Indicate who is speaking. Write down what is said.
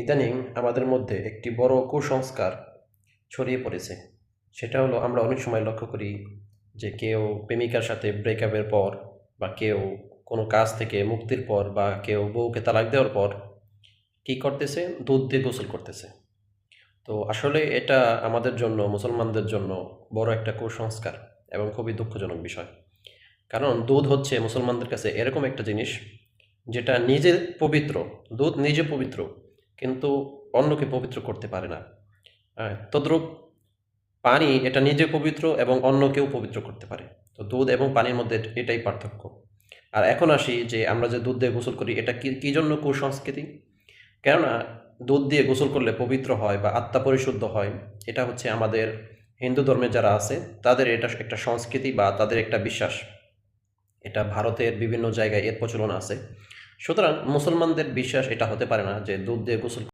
Speaker 1: ইদানিং আমাদের মধ্যে একটি বড় কুসংস্কার ছড়িয়ে পড়েছে। সেটা হলো আমরা অনেক সময় লক্ষ্য করি যে কেউ প্রেমিকার সাথে ব্রেকআপের পর বা কেউ কোনো কাজ থেকে মুক্তির পর বা কেউ বউকে তালাক দেওয়ার পর কী করতেছে? দুধ দিয়ে গোসল করতেছে। তো আসলে এটা আমাদের জন্য মুসলমানদের জন্য বড় একটা কুসংস্কার এবং খুবই দুঃখজনক বিষয়। কারণ দুধ হচ্ছে মুসলমানদের কাছে এরকম একটা জিনিস যেটা নিজে পবিত্র, দুধ নিজে পবিত্র কিন্তু অন্যকে পবিত্র করতে পারে না। তদ্রূপ পানি এটা নিজে পবিত্র এবং অন্যকেও পবিত্র করতে পারে। তো দুধ এবং পানির মধ্যে এটাই পার্থক্য। আর এখন আসি যে আমরা যে দুধ দিয়ে গোসল করি এটা কি জন্য কুসংস্কৃতি? কেননা দুধ দিয়ে গোসল করলে পবিত্র হয় বা আত্মা পরিশুদ্ধ হয়। এটা হচ্ছে আমাদের হিন্দু ধর্মে যারা আছে তাদের এটা একটা সংস্কৃতি বা তাদের একটা বিশ্বাস। এটা ভারতের বিভিন্ন জায়গায় এর প্রচলন আছে। সুতরাং মুসলমানদের বিশ্বাস এটা হতে পারে না যে দুধ দিয়ে গোসল